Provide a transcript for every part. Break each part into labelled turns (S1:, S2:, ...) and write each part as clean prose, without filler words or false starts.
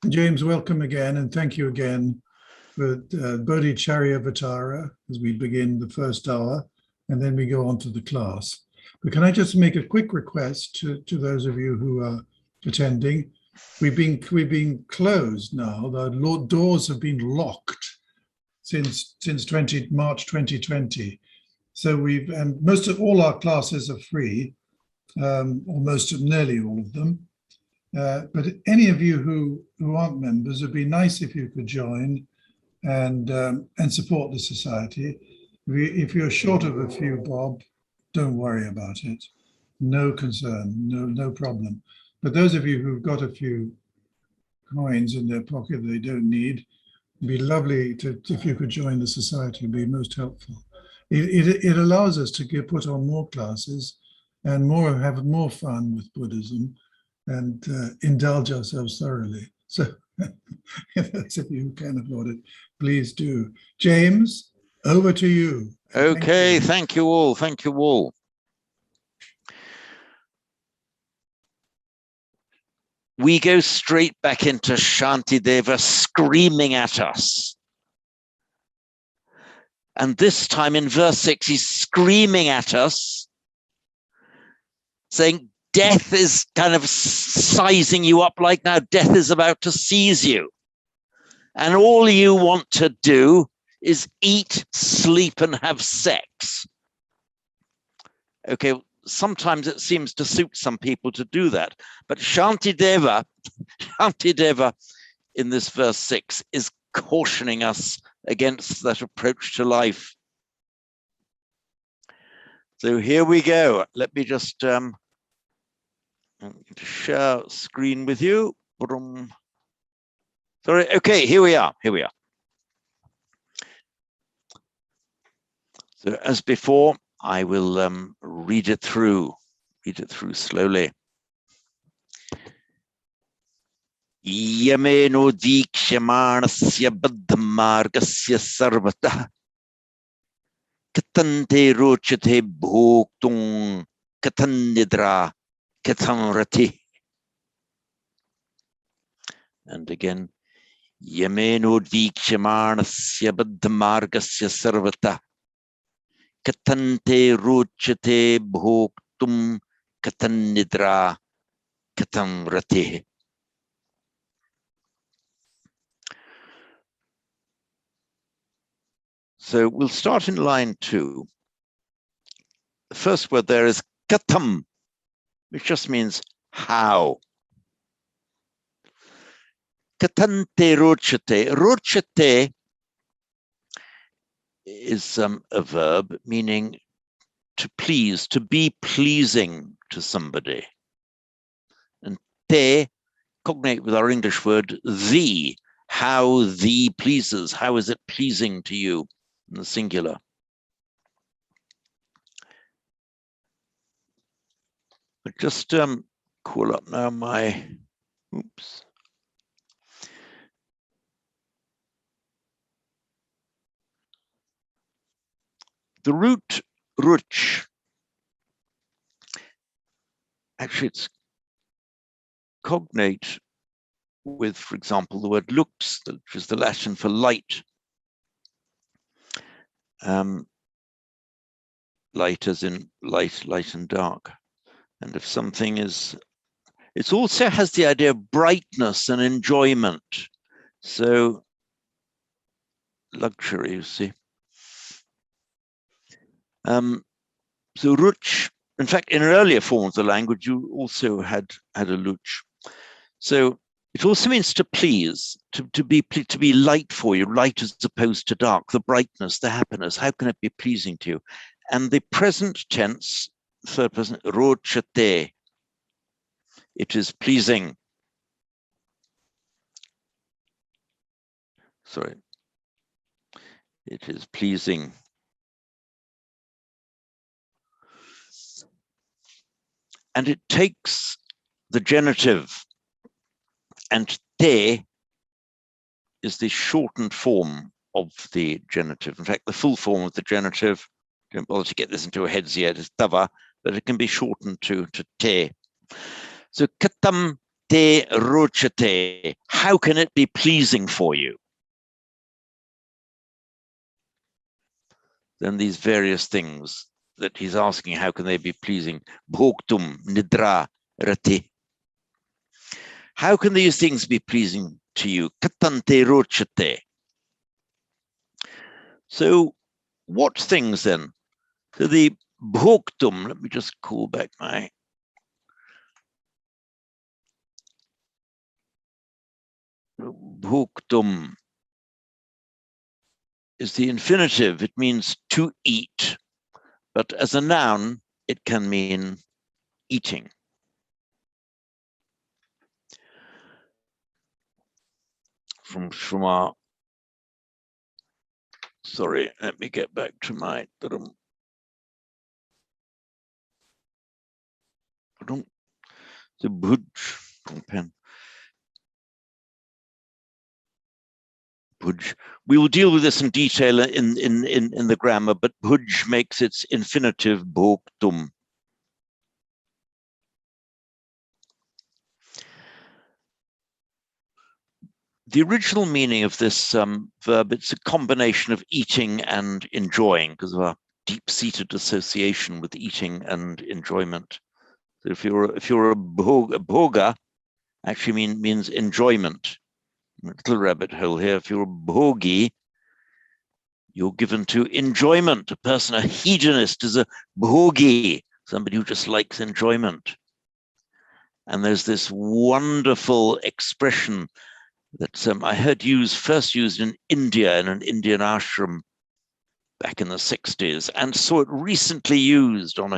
S1: James, welcome again, and thank you again for Bodhicharyavatara as we begin the first hour, and then we go on to the class. But can I just make a quick request to those of you who are attending? We've been closed now. The doors have been locked since March 2020. So and most of all our classes are free, nearly all of them. But any of you who aren't members, it'd be nice if you could join and support the society. If you're short of a few bob, don't worry about it. No concern, no problem. But those of you who've got a few coins in their pocket they don't need, it'd be lovely if you could join the society. It'd be most helpful. It allows us to put on more classes and have more fun with Buddhism and indulge ourselves thoroughly. So those of you who can afford it, please do. James, over to you.
S2: Okay, thank you all. Thank you all. We go straight back into Shantideva screaming at us. And this time in verse 6, he's screaming at us, saying, death is kind of sizing you up like now death is about to seize you. And all you want to do is eat, sleep, and have sex. Okay, sometimes it seems to suit some people to do that. But Shantideva in this verse 6 is cautioning us against that approach to life. So here we go. Let me just share screen with you. Sorry. Okay, here we are. So as before, I will read it through slowly. Yameno dikshamanasya baddhamargasya sarvata katante rochate bhoktung katannidra katamrati. And again, Yameno dikshamanasya baddhamargasya sarvata katante rochate bhoktum katannidra katamrati. So we'll start in line 2. The first word there is katam, which just means how. Katante rochate. Rochate is a verb meaning to please, to be pleasing to somebody. And te, cognate with our English word thee, how thee pleases, how is it pleasing to you in the singular. But just call up now my, oops. The root ruch, actually it's cognate with, for example, the word lux, which is the Latin for light. Light as in light and dark. And if something is, it also has the idea of brightness and enjoyment. So luxury, you see. So ruch, in fact, in an earlier form of the language, you also had a luch. So it also means to please, to be light for you, light as opposed to dark, the brightness, the happiness. How can it be pleasing to you? And the present tense, third person, rochate, it is pleasing. Sorry, it is pleasing. And it takes the genitive, and te is the shortened form of the genitive. In fact, the full form of the genitive, don't bother to get this into your heads yet, is tava, but it can be shortened to te. So katam te rochate. How can it be pleasing for you? Then these various things that he's asking, how can they be pleasing? Bhoktum nidra rati. How can these things be pleasing to you? Katante rochate. So what things then? So the bhoktum, let me just call back my bhoktum is the infinitive. It means to eat, but as a noun, it can mean eating. From our, sorry, let me get back to my the bhuj pen. Bhuj. We will deal with this in detail in the grammar, but bhuj makes its infinitive bhoktum. The original meaning of this verb, it's a combination of eating and enjoying because of our deep-seated association with eating and enjoyment. So if you're a bhoga, actually means enjoyment. A little rabbit hole here. If you're a bhogi, you're given to enjoyment. A person, a hedonist, is a bhogi, somebody who just likes enjoyment. And there's this wonderful expression that I heard first used in India in an Indian ashram back in the 60s, and saw it recently used on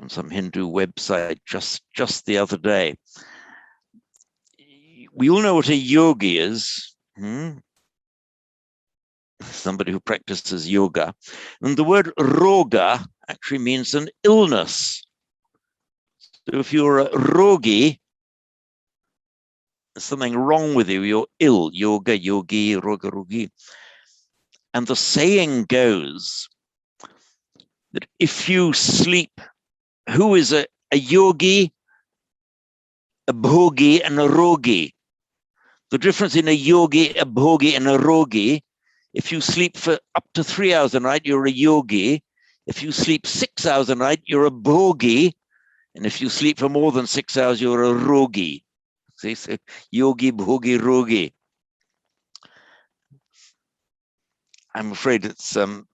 S2: some Hindu website just the other day. We all know what a yogi is. Somebody who practices yoga. And the word roga actually means an illness. So if you're a rogi, there's something wrong with you, you're ill. Yoga, yogi, roga, rogi. And the saying goes that if you sleep, who is a yogi, a bhogi, and a rogi? The difference in a yogi, a bhogi, and a rogi, if you sleep for up to 3 hours a night, you're a yogi. If you sleep 6 hours a night, you're a bhogi. And if you sleep for more than 6 hours, you're a rogi. See, so yogi, bhogi, rogi. I'm afraid it's on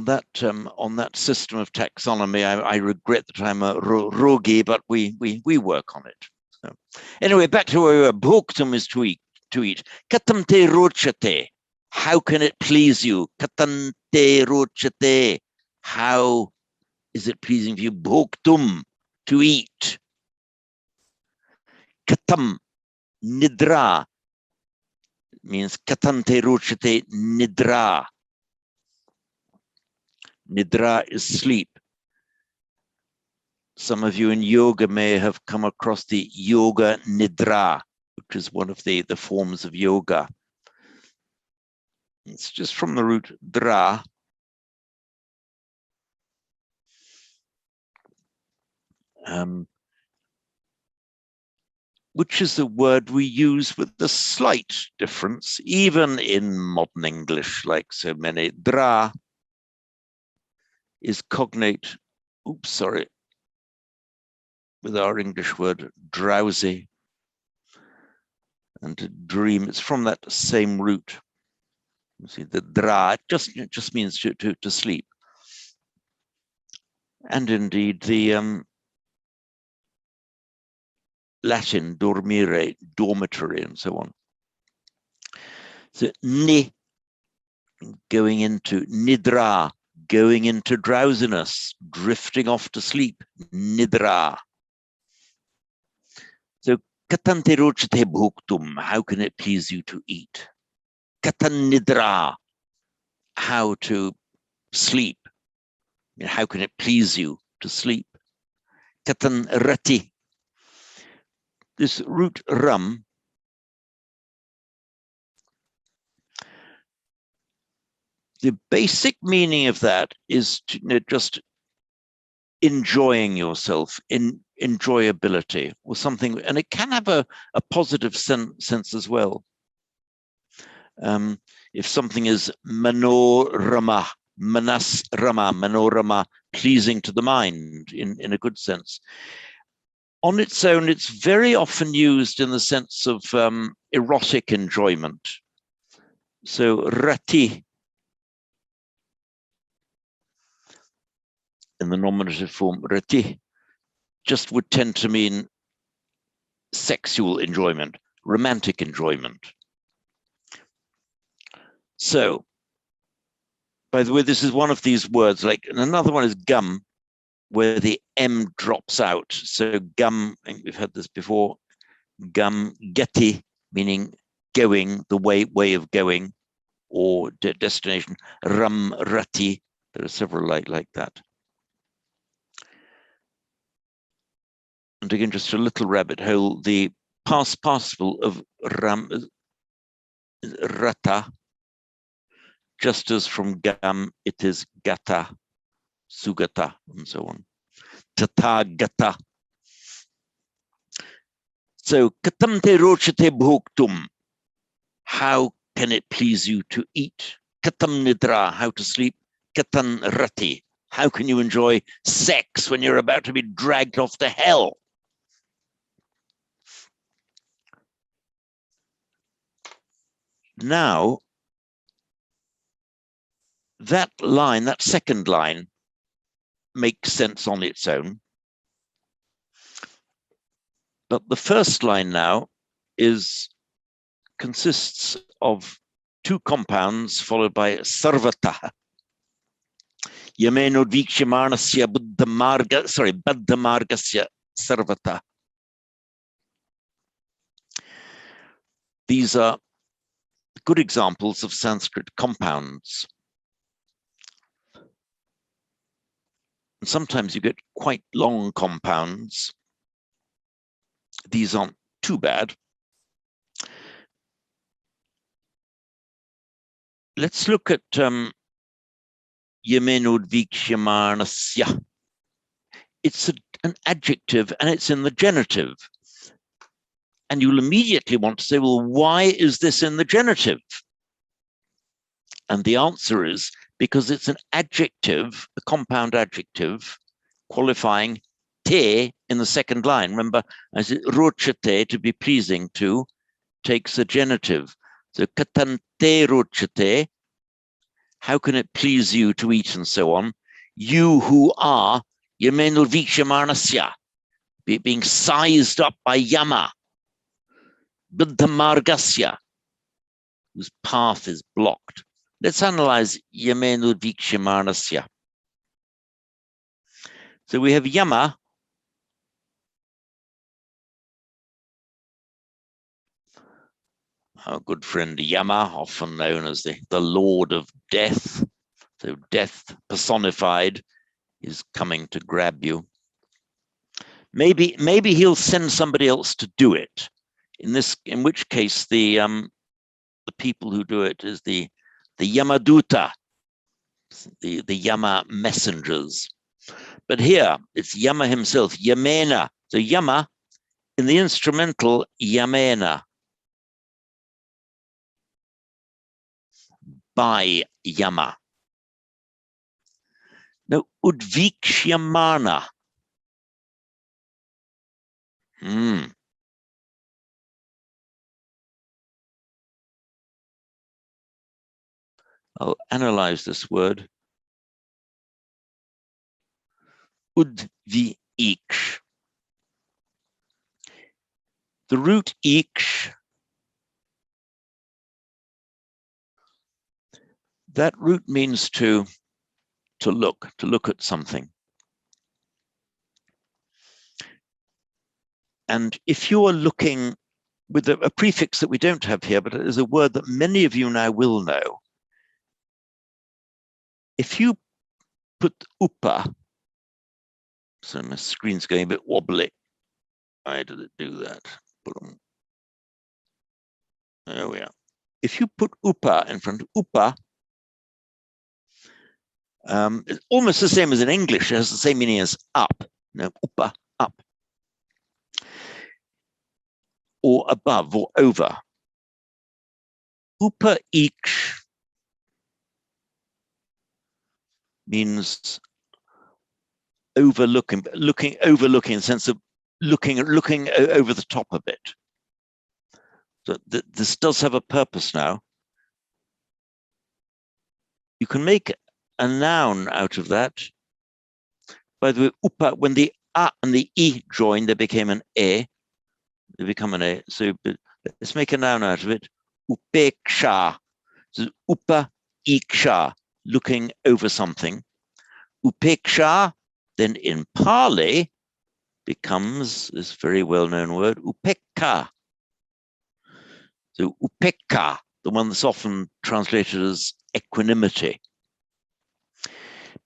S2: that system of taxonomy. I regret that I'm a rogi, but we work on it. So anyway, back to where we were. Bhoktum is to eat. Katam te rochate. How can it please you? Katam te rochate. How is it pleasing for you? Bhoktum, to eat. Katam, nidra, means katam te rochate nidra. Nidra is sleep. Some of you in yoga may have come across the yoga nidra, which is one of the forms of yoga. It's just from the root dra. Which is the word we use with the slight difference, even in modern English, like so many. Dra is cognate, with our English word drowsy, and to dream, it's from that same root. You see, the dra, it just means to sleep. And indeed, the Latin dormire, dormitory, and so on. So ni, going into nidra, going into drowsiness, drifting off to sleep, nidra. So katante rochate bhoktum, how can it please you to eat? Katan nidra, how to sleep. How can it please you to sleep? Katan rati, this root ram, the basic meaning of that is to, just enjoying yourself, in enjoyability or something, and it can have a positive sense as well. If something is manorama, manasrama, manorama, pleasing to the mind in a good sense. On its own, it's very often used in the sense of erotic enjoyment. So rati, in the nominative form, rati, just would tend to mean sexual enjoyment, romantic enjoyment. So, by the way, this is one of these words, like, and another one is gum, where the M drops out. So gum, and we've had this before, gum, gati, meaning going, the way of going, or destination, ram, rati. There are several like that. And again, just a little rabbit hole, the past participle of ram, rata, just as from gam, it is gata, sugata, and so on. Tata gata. So, katam te rochate bhoktum. How can it please you to eat? Katam nidra, how to sleep. Katan rati, how can you enjoy sex when you're about to be dragged off to hell? Now, that line, that second line, makes sense on its own. But the first line now consists of two compounds followed by sarvata. Yameno dvikshamanasya baddhamargasya sarvata. These are good examples of Sanskrit compounds. And sometimes you get quite long compounds. These aren't too bad. Let's look at Yamenodvikshamanasya. It's an adjective and it's in the genitive. And you'll immediately want to say, well, why is this in the genitive? And the answer is because it's an adjective, a compound adjective, qualifying te in the second line. Remember, as it rochate, to be pleasing to, takes a genitive. So katante rochate, how can it please you to eat and so on? You who are yamenul vikshamanasya, being sized up by yama, buddhamargasya, whose path is blocked. Let's analyze yamenul vikshamanasya. So we have yama, our good friend Yama, often known as the Lord of Death. So death personified is coming to grab you. Maybe he'll send somebody else to do it. In which case the people who do it is the Yamaduta, the Yama messengers. But here it's Yama himself, Yamena. So Yama in the instrumental Yamena. By Yama. Now, udvikshyamana. I'll analyze this word. Udviksh. The root iksh, that root means to look at something. And if you are looking with a prefix that we don't have here, but it is a word that many of you now will know. If you put upa, so my screen's going a bit wobbly. Why did it do that? There we are. If you put upa in front of upa, It's almost the same as in English. It has the same meaning as up. Upa, up. Or above or over. Upa iksh means overlooking, overlooking in the sense of looking over the top of it. So this does have a purpose now. You can make a noun out of that. By the way, upa, when the a and the e join, they became an e. They become an e. So let's make a noun out of it. Upeksha. So upa iksha, looking over something. Upeksha, then in Pali, becomes this very well-known word, upekka. So upekka, the one that's often translated as equanimity.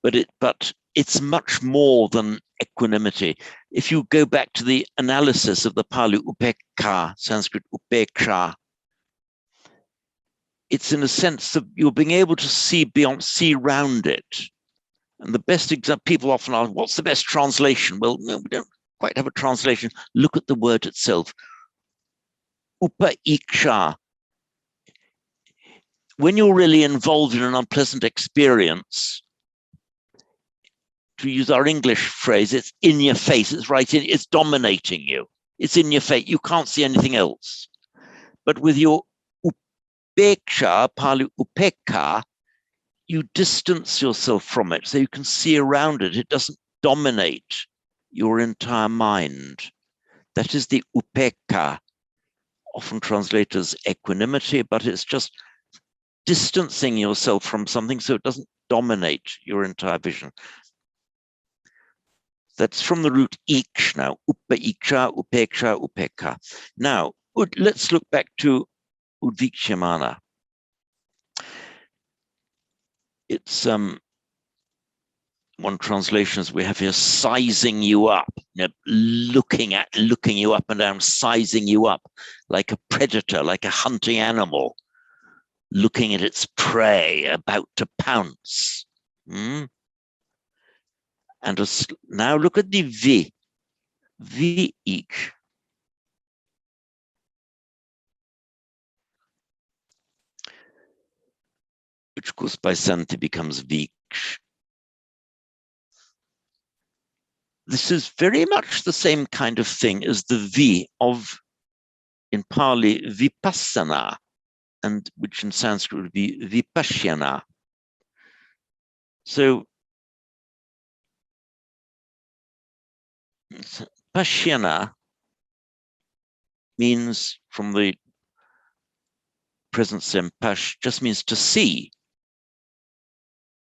S2: But it's much more than equanimity. If you go back to the analysis of the Pali upekka, Sanskrit upeksha, it's in a sense that you're being able to see beyond, see round it. And the best example, people often ask, what's the best translation? Well, no, we don't quite have a translation. Look at the word itself. Upa iksha. When you're really involved in an unpleasant experience, to use our English phrase, it's in your face, it's right in, it's dominating you. It's in your face, you can't see anything else. But with your upeksha, Pali upekka, you distance yourself from it so you can see around it. It doesn't dominate your entire mind. That is the upekka, often translated as equanimity, but it's just distancing yourself from something so it doesn't dominate your entire vision. That's from the root iksh now, upa iksha, upeksha, upekka. Now, let's look back to udvikshayamana. It's one translation as we have here, sizing you up, looking you up and down, sizing you up like a predator, like a hunting animal, looking at its prey, about to pounce. And now look at the V each. Which of course by Santi becomes Viksh. This is very much the same kind of thing as the V of, in Pali, Vipassana, and which in Sanskrit would be Vipashyana. So, Pashyana means, from the present sim, Pash just means to see.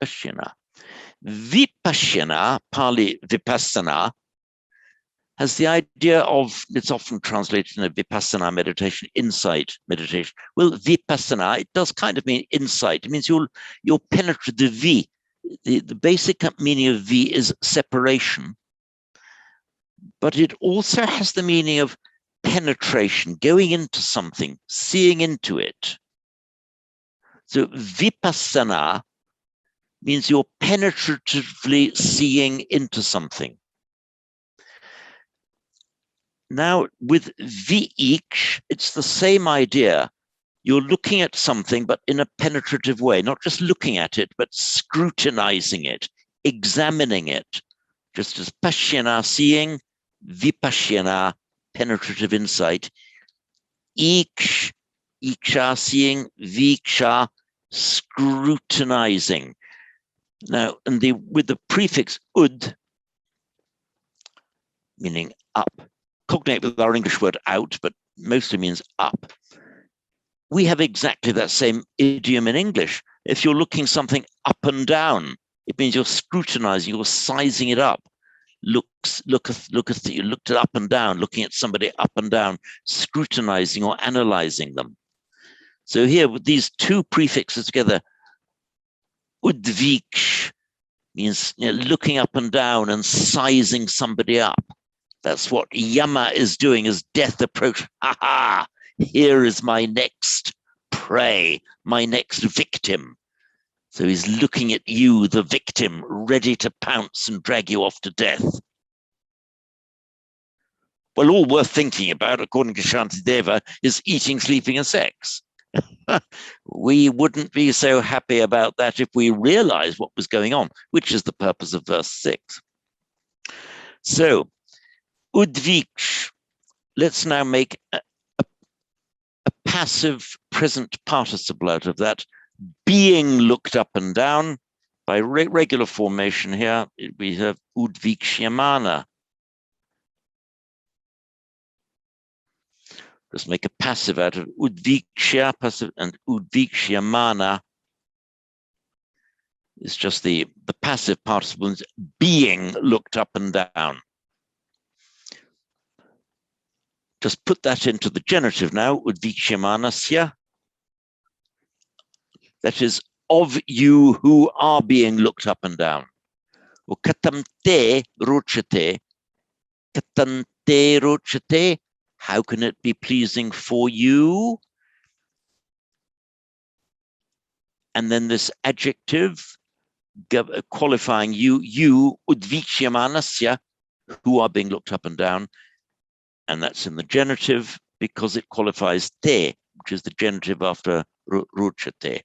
S2: Pashyana. Vipashyana, Pali Vipassana, has the idea of, it's often translated in a Vipassana meditation, insight meditation. Well, Vipassana, it does kind of mean insight. It means you'll penetrate the V. The basic meaning of V is separation, but it also has the meaning of penetration, going into something, seeing into it. So Vipassana means you're penetratively seeing into something. Now, with Viksh, it's the same idea. You're looking at something, but in a penetrative way, not just looking at it, but scrutinizing it, examining it. Just as Pashyana, seeing, Vipashyana, penetrative insight, Iksha, seeing, Viksha, scrutinizing. Now, and with the prefix ud, meaning up, cognate with our English word out, but mostly means up. We have exactly that same idiom in English. If you're looking something up and down, it means you're scrutinizing, you're sizing it up. You looked it up and down, looking at somebody up and down, scrutinizing or analyzing them. So here, with these two prefixes together, udviksh means looking up and down and sizing somebody up. That's what Yama is doing as death approaches. Ha! Here is my next prey, my next victim. So he's looking at you, the victim, ready to pounce and drag you off to death. Well, all worth thinking about, according to Shantideva, is eating, sleeping, and sex. We wouldn't be so happy about that if we realized what was going on, which is the purpose of verse 6. So, udviksh, let's now make a passive present participle out of that, being looked up and down by regular formation here. We have udvikshyamana. Just make a passive out of udvikshya, passive, and udvikshyamana is just the passive participle, being looked up and down. Just put that into the genitive now, udvikshyamanasya. That is, of you who are being looked up and down. Katamte rochate. Katante rochate. How can it be pleasing for you? And then this adjective qualifying you, udvikshyamanasya, who are being looked up and down. And that's in the genitive because it qualifies te, which is the genitive after rochate.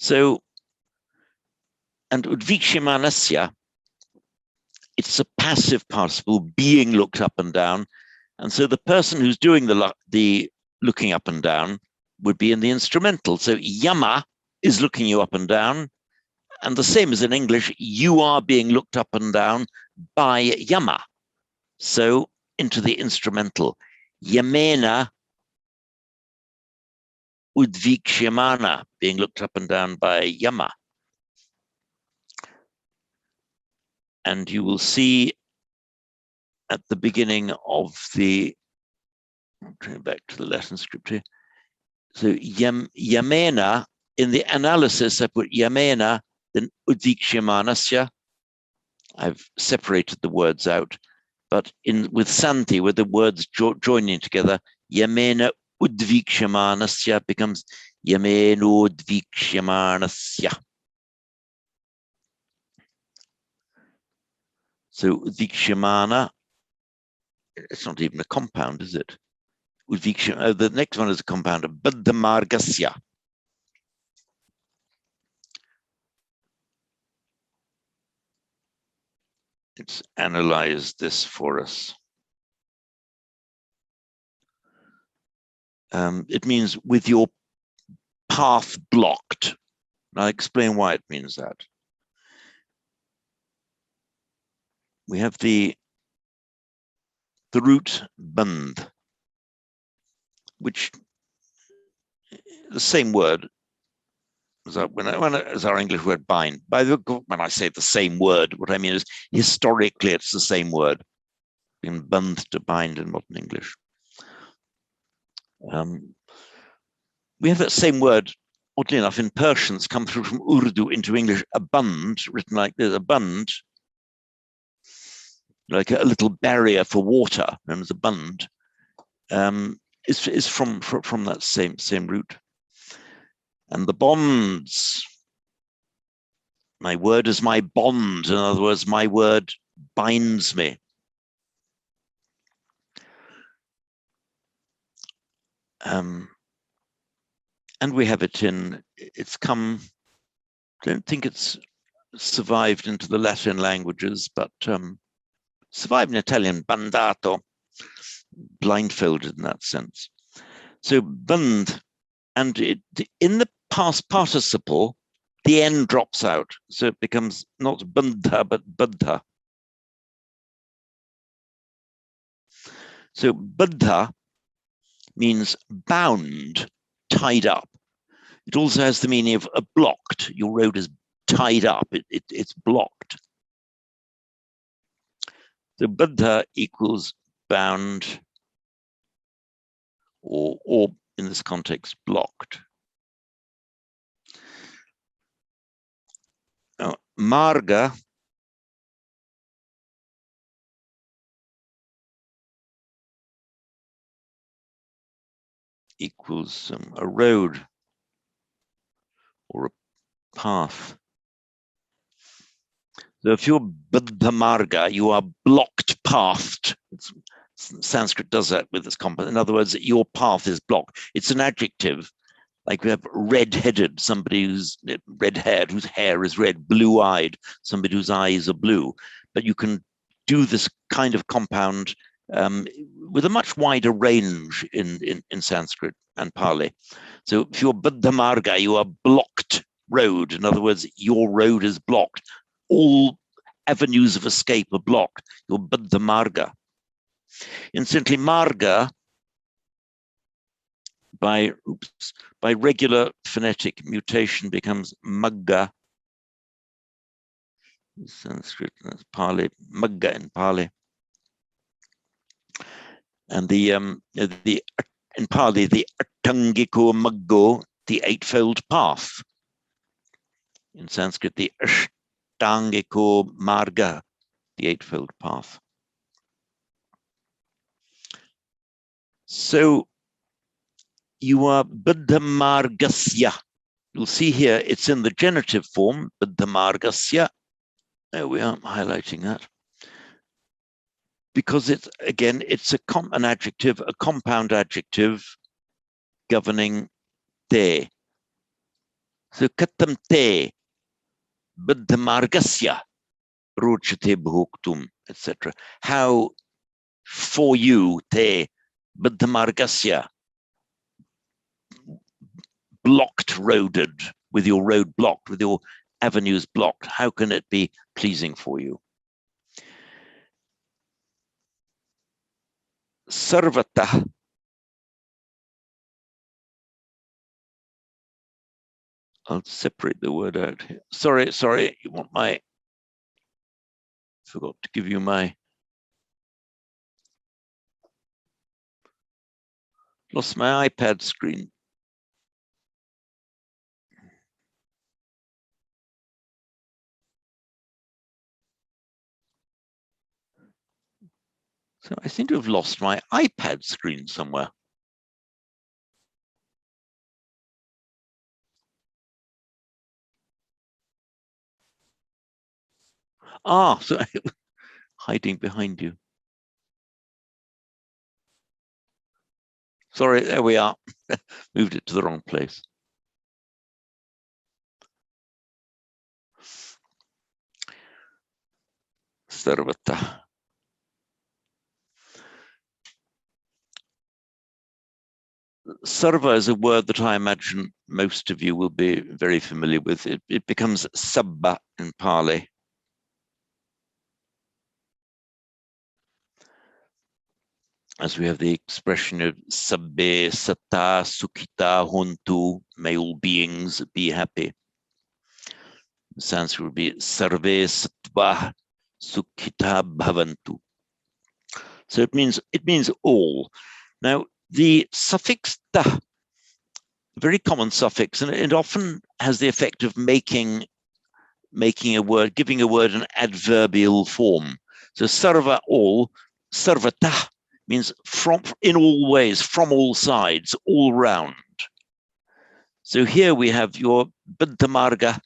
S2: So, and udvikshymanasya, it's a passive participle, being looked up and down. And so the person who's doing the looking up and down would be in the instrumental. So yama is looking you up and down. And the same as in English, you are being looked up and down by yama. So into the instrumental. Yamena udvikshyamana, being looked up and down by yama. And you will see at the beginning of the, turning back to the Latin script here. So yamena, in the analysis I put yamena, then udviksyamanasya. I've separated the words out, but with santi, with the words joining together, yamena udviksyamanasya becomes yameno udviksyamanasya. So udvikshymana, it's not even a compound, is it? The next one is a compound of buddhamargasya. It's analyzed this for us. It means with your path blocked. And I'll explain why it means that. We have the root band, which the same word as our English word bind. When I say the same word, what I mean is historically it's the same word. In band to bind in modern English. We have that same word, oddly enough, in Persian. It's come through from Urdu into English. A band, written like this, a band, like a little barrier for water, known as a band, is from that same root. And the bonds, my word is my bond. In other words, my word binds me. And we have it it's come, I don't think it's survived into the Latin languages, but survived in Italian, bandato, blindfolded in that sense. So band, and in the past participle, the N drops out. So it becomes not bandha, but buddha. So buddha means bound, tied up. It also has the meaning of blocked. Your road is tied up, it's blocked. So buddha equals bound, or in this context, blocked. Now, marga equals a road or path. So if you're Buddha Marga, you are blocked pathed. Sanskrit does that with this compound. In other words, your path is blocked. It's an adjective. Like we have red-headed, somebody who's red-haired, whose hair is red, blue-eyed, somebody whose eyes are blue. But you can do this kind of compound with a much wider range in Sanskrit and Pali. So if you're Buddha Marga, you are blocked road. In other words, your road is blocked. All avenues of escape are blocked. You're Buddha Marga. Incidentally, Marga, by regular phonetic mutation, becomes Magga. Sanskrit, that's Pali, Magga in Pali. And in Pali, the Attangiko Maggo, the eightfold path. In Sanskrit, the Ashtangiko Marga, the eightfold path. So you are Buddha Margasya. You'll see here it's in the genitive form, Buddha Margasya. There we are, highlighting that. Because it's, again, it's an adjective, a compound adjective governing te. So katam te, Buddha Margasya, Rochate Bhoktum, etc. How for you, te, Buddha Margasya, blocked, roaded, with your road blocked, with your avenues blocked. How can it be pleasing for you? Sarvata. I'll separate the word out here. Sorry, you want my, forgot to give you my, lost my iPad screen. So I seem to have lost my iPad screen somewhere. Ah, so hiding behind you. Sorry, there we are. Moved it to the wrong place. Sarvata. Sarva is a word that I imagine most of you will be very familiar with. It becomes sabba in Pali. As we have the expression of sabbe satta sukhita hontu, may all beings be happy. In Sanskrit would be sarve sattva sukhita bhavantu. So it means all. Now the suffix ta, very common suffix, and it often has the effect of making a word, giving a word an adverbial form. So sarva, all, sarvata means from, in all ways, from all sides, all round. So here we have your Buddha Marga,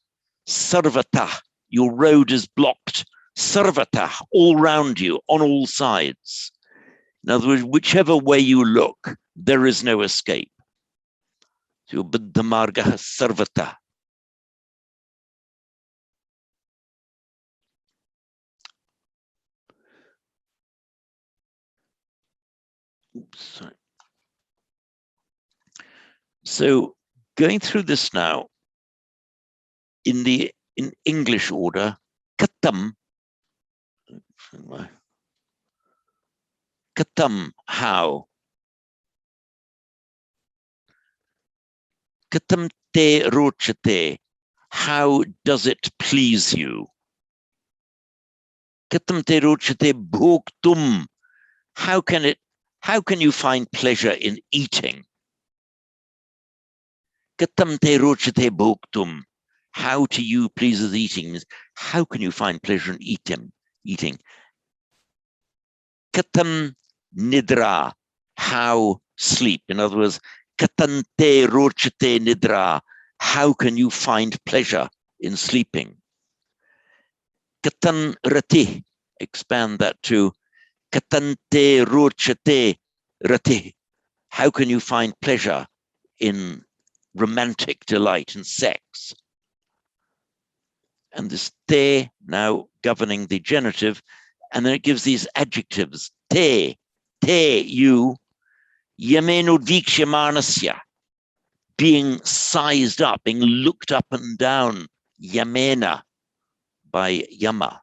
S2: sarvata, your road is blocked, sarvata, all round you, on all sides. In other words, whichever way you look, there is no escape. So your Buddha Marga sarvata. Oops, sorry. So going through this now, in English order, katam, how? Katam te rochate, how does it please you? Katam te rochate bhoktum, how can you find pleasure in eating? Katam te rochate bhoktum, how to you pleases eating means how can you find pleasure in eating? Katam nidra, how sleep. In other words, katante rochate nidra, how can you find pleasure in sleeping. Katan rati, expand that to katante rochate rati. How can you find pleasure in romantic delight in sex? And this te now governing the genitive, and then it gives these adjectives. Te, you, yamenodvikshamanasya, being sized up, being looked up and down, yamena, by yama.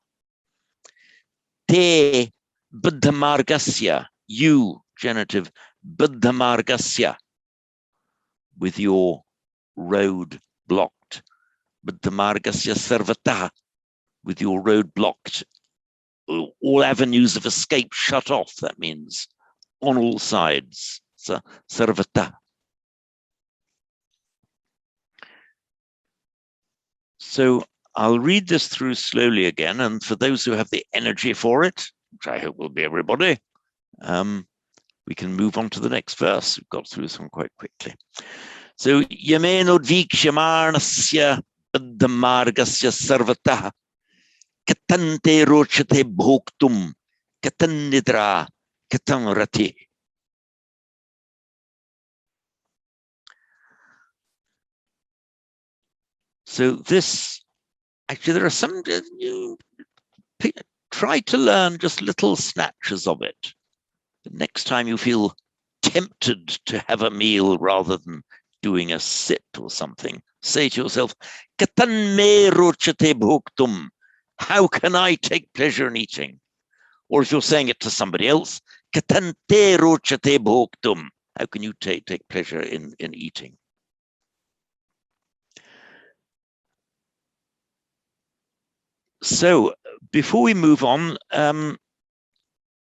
S2: Te buddhamargasya, you, genitive, buddhamargasya, with your road blocked. Buddhamargasya sarvata, with your road blocked. All avenues of escape shut off, that means on all sides. So, sarvata. So I'll read this through slowly again, and for those who have the energy for it, which I hope will be everybody, we can move on to the next verse. We've got through this one quite quickly. So, yamenodvikshamanasya buddhamargasya sarvata katante rochate bhoktum katannidra katanrati. So this, actually, there are some, try to learn just little snatches of it. The next time you feel tempted to have a meal rather than doing a sit or something, say to yourself, Katan me rochate bhoktum. How can I take pleasure in eating? Or if you're saying it to somebody else, Katan te rochate bhoktum. How can you take pleasure in eating? So before we move on,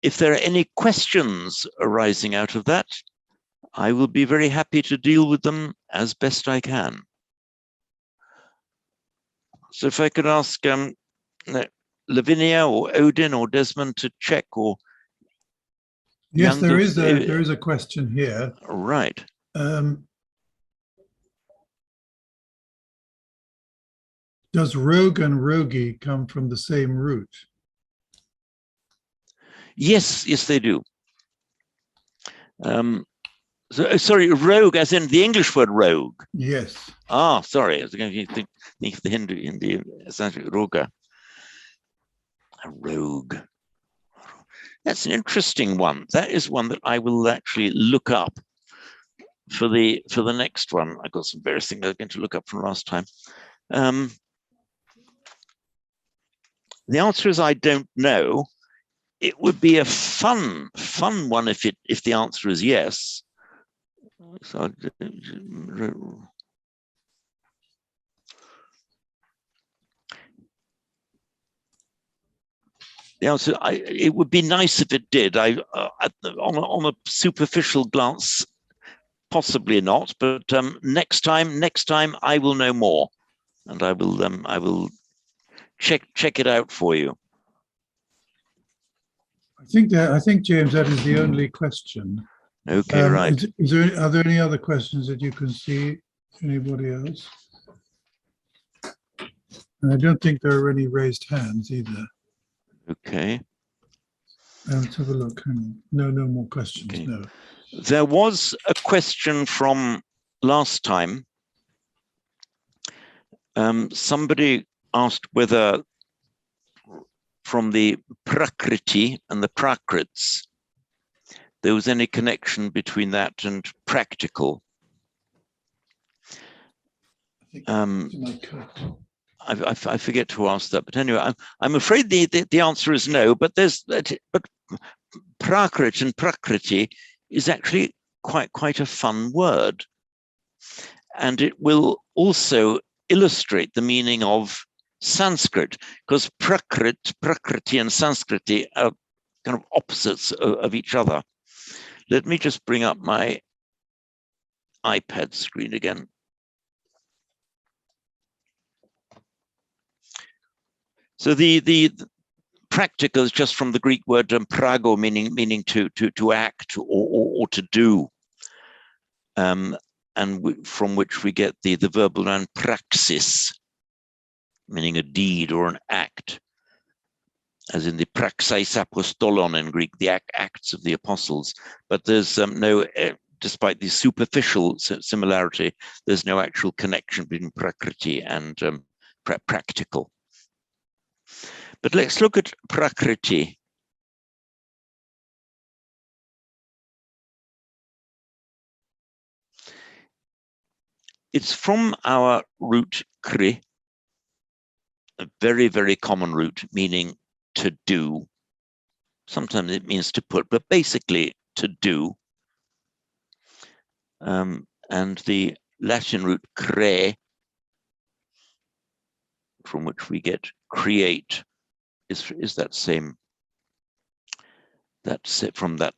S2: if there are any questions arising out of that, I will be very happy to deal with them as best I can. So if I could ask Lavinia or Odin or Desmond to check, or
S1: yes, there is a question here.
S2: Right.
S1: Does rogue and rogi come from the same root?
S2: Yes, they do. So, sorry, rogue, as in the English word rogue.
S1: Yes.
S2: Ah, sorry. I was going to think of the Hindu Sanskrit roga. A rogue. That's an interesting one. That is one that I will actually look up for the next one. I got some various things I was going to look up from last time. The answer is I don't know. It would be a fun one if the answer is yes. So, the answer, it would be nice if it did. On a superficial glance, possibly not. But next time I will know more, and I will check it out for you.
S1: I think James, that is the only question.
S2: Okay, right.
S1: Are there any other questions that you can see? Anybody else? And I don't think there are any raised hands either.
S2: Okay.
S1: Let's have a look. Hang on. No more questions. Okay. No.
S2: There was a question from last time. Somebody asked whether from the prakriti and the prakrits, there was any connection between that and practical. I forget who asked that, but anyway, I'm afraid the answer is no. But prakrit and prakriti is actually quite a fun word, and it will also illustrate the meaning of Sanskrit, because prakriti and Sanskriti are kind of opposites of each other. Let me just bring up my iPad screen again. So the practical is just from the Greek word prago, meaning to act or to do, and from which we get the verbal noun praxis. meaning a deed or an act, as in the praxis apostolon in Greek, the acts of the apostles. But there's no, despite the superficial similarity, there's no actual connection between prakriti and practical. But let's look at prakriti. It's from our root kri, a very, very common root, meaning to do. Sometimes it means to put, but basically to do. And the Latin root cre, from which we get create, is that same. That's it from that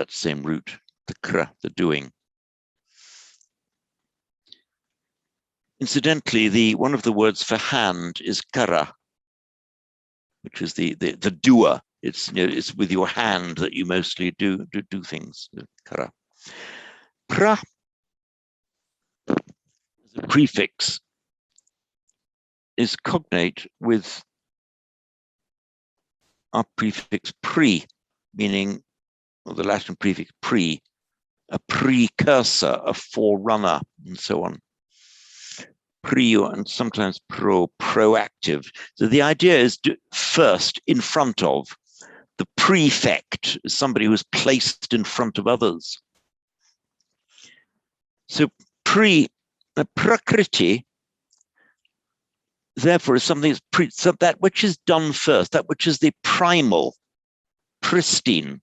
S2: same root, the kra, the doing. Incidentally, one of the words for hand is kara, which is the doer. It's, you know, it's with your hand that you mostly do things. Kara. Pra as a prefix is cognate with our prefix pre, meaning, or the Latin prefix pre, a precursor, a forerunner, and so on. Pre and sometimes proactive. So the idea is first, in front of. The prefect is somebody who is placed in front of others. So prakriti, therefore, is something that's so that which is done first, that which is the primal, pristine,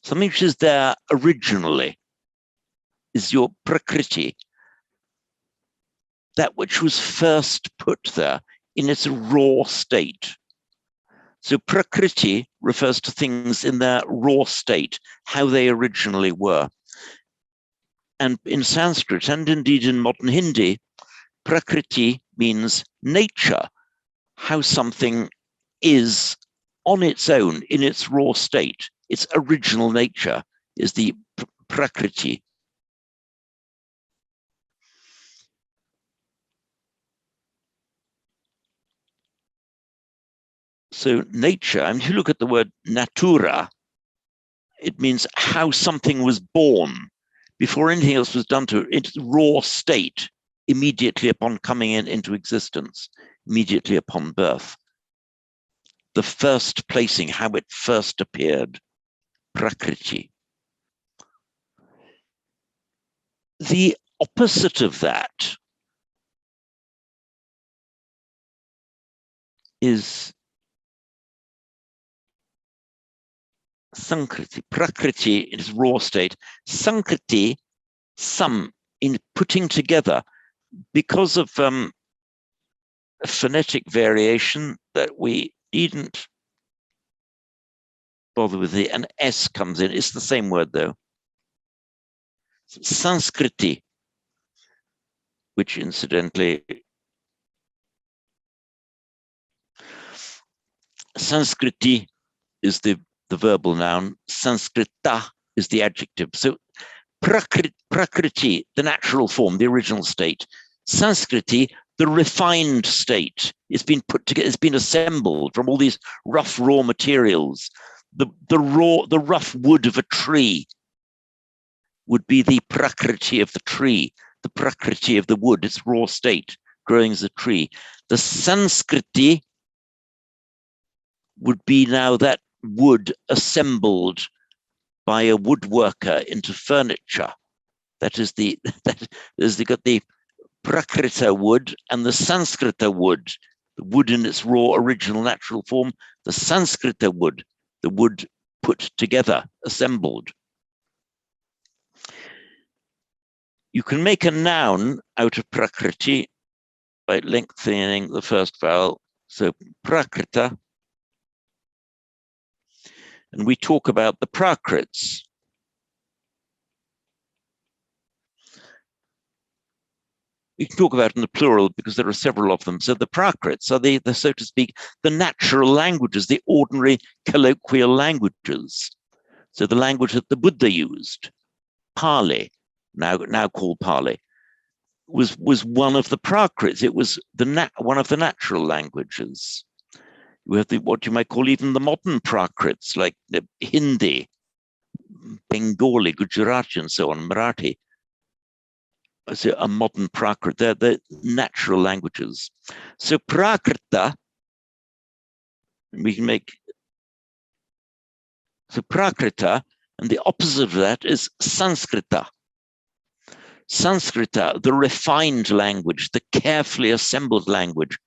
S2: something which is there originally, is your prakriti. That which was first put there in its raw state. So prakriti refers to things in their raw state, how they originally were. And in Sanskrit, and indeed in modern Hindi, prakriti means nature, how something is on its own, in its raw state. Its original nature is the prakriti. So nature, and if you look at the word natura, it means how something was born before anything else was done to it, its raw state, immediately upon coming into existence, immediately upon birth. The first placing, how it first appeared, prakriti. The opposite of that is Sankriti. Prakriti in its raw state. Sankriti, some, in putting together, because of a phonetic variation that we needn't bother with, an S comes in. It's the same word though. Sanskriti, which incidentally, Sanskriti is the verbal noun, Sanskrita is the adjective. So prakriti, the natural form, the original state. Sanskriti, the refined state. It's been put together, it's been assembled from all these rough raw materials. The rough wood of a tree would be the prakriti of the tree, the prakriti of the wood, its raw state, growing as a tree. The Sanskriti would be now that wood assembled by a woodworker into furniture. That is got the Prakrita wood and the Sanskrita wood, the wood in its raw original natural form, the Sanskrita wood, the wood put together, assembled. You can make a noun out of Prakriti by lengthening the first vowel. So Prakrita. And we talk about the Prakrits. We can talk about it in the plural because there are several of them. So the Prakrits are the so to speak, the natural languages, the ordinary colloquial languages. So the language that the Buddha used, Pali, now called Pali. was one of the Prakrits. It was one of the natural languages. We have what you might call even the modern Prakrits, like the Hindi, Bengali, Gujarati, and so on, Marathi. So a modern Prakrit, they're natural languages. So Prakrita, we can make, so Prakrita, and the opposite of that is Sanskrita. Sanskrita, the refined language, the carefully assembled language,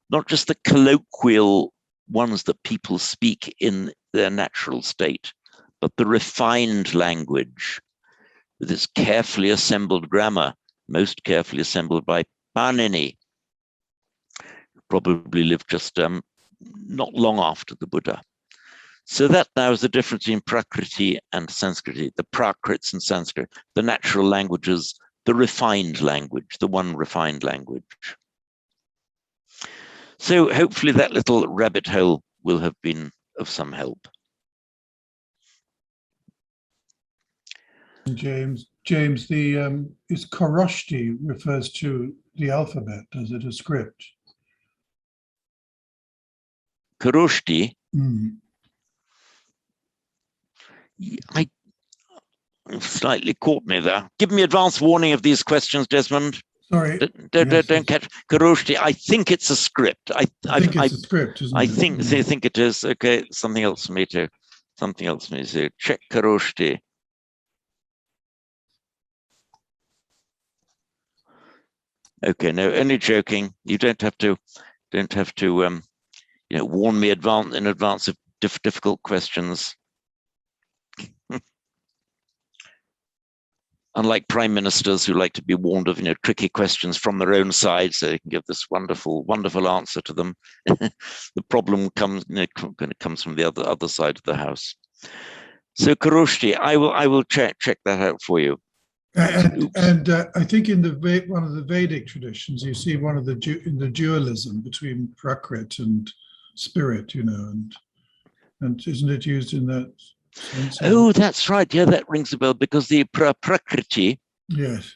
S2: not just the colloquial ones that people speak in their natural state, but the refined language with its carefully assembled grammar, most carefully assembled by Panini, who probably lived just not long after the Buddha. So that now is the difference between Prakriti and Sanskrit, the Prakrits and Sanskrit, the natural languages, the refined language, the one refined language. So hopefully that little rabbit hole will have been of some help.
S1: James, the is Koroshti refers to the alphabet, does it, a script?
S2: Koroshti, I slightly caught me there. Give me advance warning of these questions, Desmond.
S1: Sorry.
S2: Don't catch Koroshti. I think it's a script.
S1: I think it's a script, isn't it?
S2: I think it is. Okay, something else for me to check Koroshti. Okay, no, only joking. You don't have to warn me in advance of difficult questions. Unlike prime ministers who like to be warned of tricky questions from their own side, so they can give this wonderful answer to them. The problem comes from the other side of the house. So Koroshti, I will check that out for you.
S1: And I think in one of the Vedic traditions, you see one of the dualism between Prakrit and spirit, and isn't it used in that sense?
S2: Oh, that's right. Yeah, that rings a bell, because the Prakriti.
S1: Yes.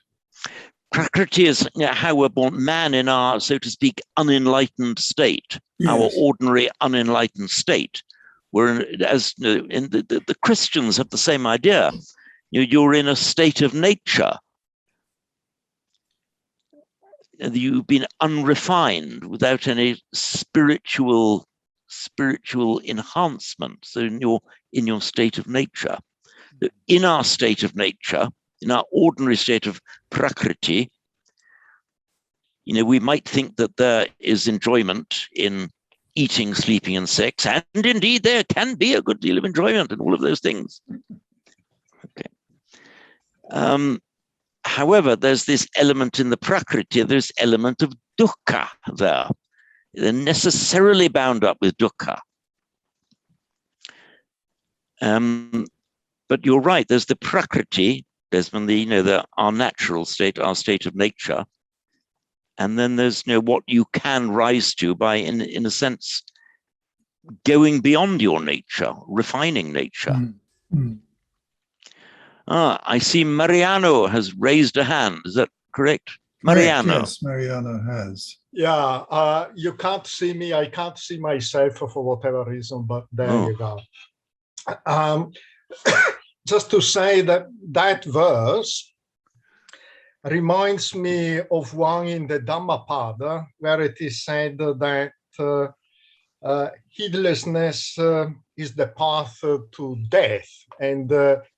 S2: Prakriti is how we're born, man in our, so to speak, unenlightened state, yes. Our ordinary unenlightened state. Whereas the Christians have the same idea. You're in a state of nature. You've been unrefined without any spiritual enhancement. So in your state of nature. In our state of nature, in our ordinary state of Prakriti, we might think that there is enjoyment in eating, sleeping, and sex, and indeed there can be a good deal of enjoyment in all of those things. Okay. However, there's this element in the Prakriti, there's element of dukkha there. They're necessarily bound up with dukkha. But you're right, there's the Prakriti, there's our natural state, our state of nature. And then there's what you can rise to by, in a sense, going beyond your nature, refining nature. Mm-hmm. I see Mariano has raised a hand. Is that correct? Mariano.
S1: Yes, Mariano has.
S3: Yeah, you can't see me. I can't see myself for whatever reason, but there you go. Just to say that verse reminds me of one in the Dhammapada, where it is said that heedlessness is the path to death, and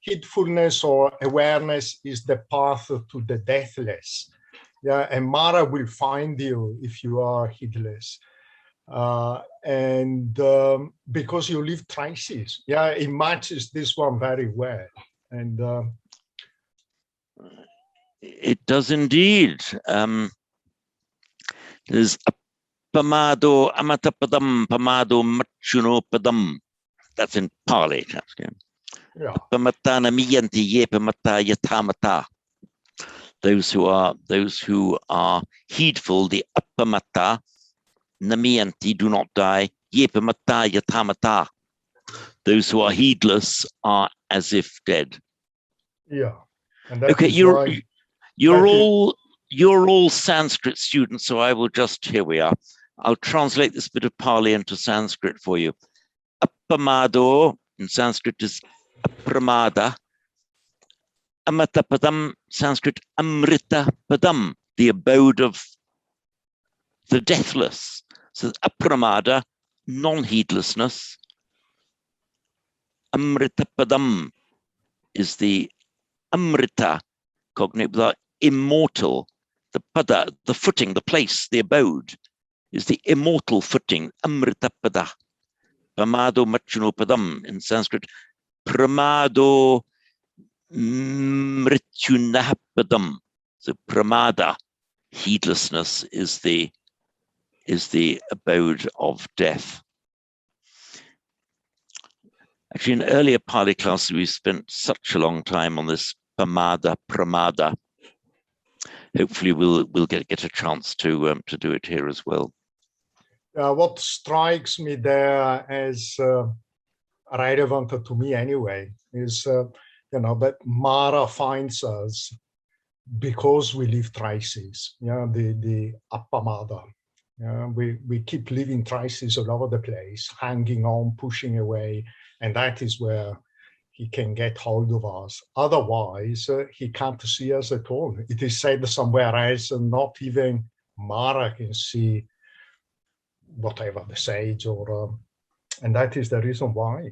S3: heedfulness or awareness is the path to the deathless. Yeah, and Mara will find you if you are heedless. And because you leave traces. Yeah, it matches this one very well. And
S2: it does indeed. There's Pamado Amatapadam, Pamado Machunopadam. That's in Pali.
S3: Yeah.
S2: Pamatana miyanti ye pamata yatamata. Those who are heedful, the apamata, namiyanti, do not die, ye pamata yatamata. Those who are heedless are as if dead.
S3: Yeah. And
S2: okay, you're all you're all Sanskrit students, so I will just, here we are. I'll translate this bit of Pali into Sanskrit for you. Appamado in Sanskrit is apramada. Amatapadam, Sanskrit amrita padam, the abode of the deathless. So apramada, non-heedlessness. Amrita padam is the amrita, cognate with our immortal. The pada, the footing, the place, the abode, is the immortal footing. Amrita pada. Pramado machuno padam in Sanskrit. Pramado mrityunah padam. So pramada, heedlessness, is the abode of death. Actually, in earlier Pali classes, we spent such a long time on this pramada. Hopefully, we'll get a chance to do it here as well.
S3: What strikes me there as relevant to me anyway is that Mara finds us because we leave traces. The appamada. We keep leaving traces all over the place, hanging on, pushing away, and that is where he can get hold of us. Otherwise, he can't see us at all. It is said somewhere else, not even Mara can see whatever the sage or, and that is the reason why.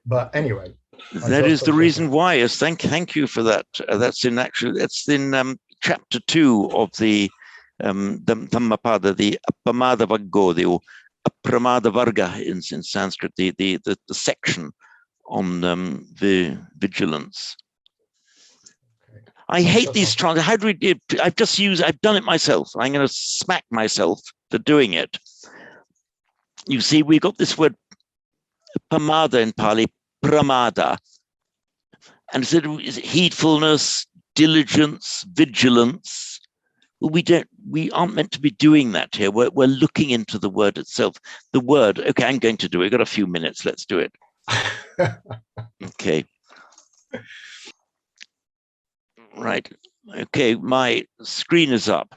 S3: But anyway,
S2: that is the reason why. Yes, thank you for that. That's in chapter 2 of the Dhammapada, the Appamada Vaggo, or Apramada Varga in Sanskrit, the section on the vigilance. Okay. I hate these trans. How do we do? I've done it myself. I'm going to smack myself for doing it. You see, we got this word pamada in Pali, pramada, and it said heedfulness, diligence, vigilance. Well, we aren't meant to be doing that here. We're looking into the word itself. The word, okay, I'm going to do it. We've got a few minutes. Let's do it. Okay. Right. Okay, my screen is up.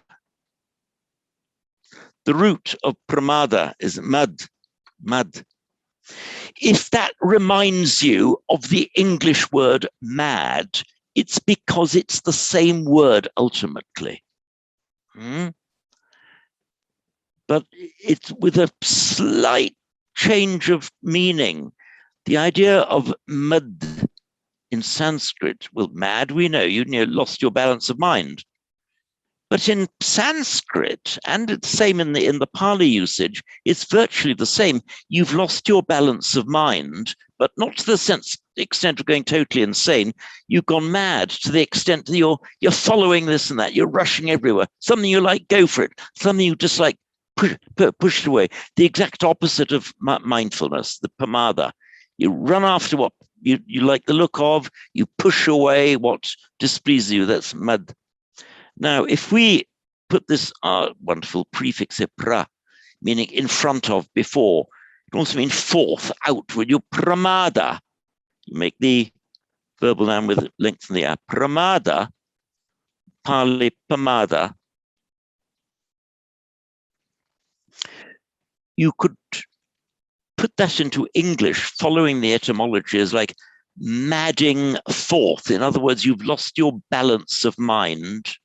S2: The root of pramada is mad. If that reminds you of the English word mad, it's because it's the same word ultimately. But it's with a slight change of meaning. The idea of mad in Sanskrit, well, mad, we know, you lost your balance of mind. But in Sanskrit, and it's the same in the Pali usage, it's virtually the same. You've lost your balance of mind, but not to the extent of going totally insane. You've gone mad to the extent that you're following this and that. You're rushing everywhere. Something you like, go for it. Something you dislike, push it away. The exact opposite of mindfulness, the pamada. You run after what you like the look of. You push away what displeases you. That's mad. Now, if we put this wonderful prefix pra, meaning in front of, before, it also means forth, outward. You pramada. You make the verbal noun with length in the air. Pramada, Pali pamada. You could put that into English, following the etymology, as like madding forth. In other words, you've lost your balance of mind.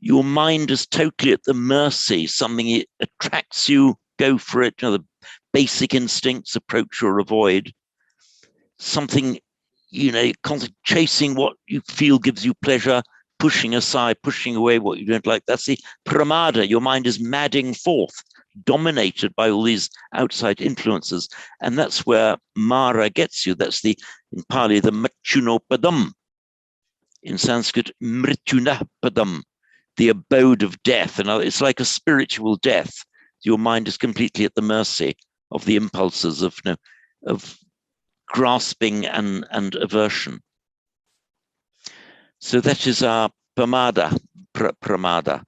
S2: Your mind is totally at the mercy. Something attracts you, go for it. The basic instincts, approach or avoid. Something, constantly chasing what you feel gives you pleasure, pushing aside, pushing away what you don't like. That's the pramada. Your mind is madding forth, dominated by all these outside influences. And that's where Mara gets you. That's in Pali, the machunopadam. In Sanskrit, mrityunapadam. The abode of death. And it's like a spiritual death. Your mind is completely at the mercy of the impulses of grasping and aversion. So that is our pamada, pramada.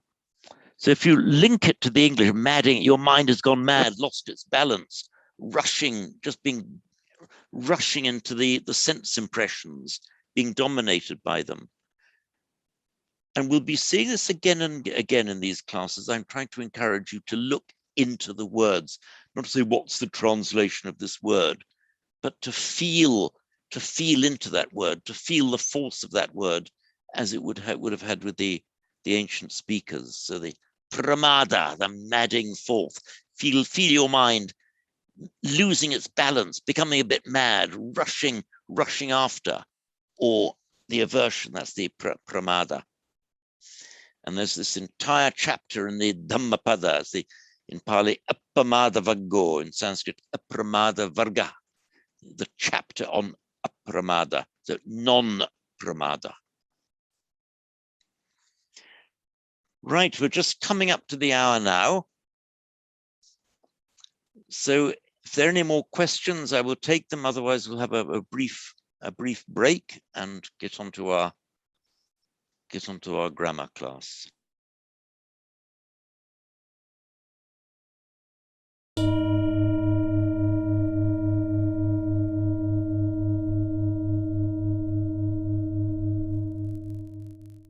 S2: So if you link it to the English, madding, your mind has gone mad, lost its balance, rushing into the sense impressions, being dominated by them. And we'll be seeing this again and again in these classes. I'm trying to encourage you to look into the words, not to say what's the translation of this word, but to feel into that word, to feel the force of that word as it would have had with the ancient speakers. So the pramada, the madding forth, feel your mind losing its balance, becoming a bit mad, rushing after, or the aversion, that's the pramada. And there's this entire chapter in the Dhammapada, in Pali, apamada vaggo, in Sanskrit, apramada varga, the chapter on apramada, so non-pramada. Right, we're just coming up to the hour now. So if there are any more questions, I will take them. Otherwise, we'll have a brief break and get onto our grammar class.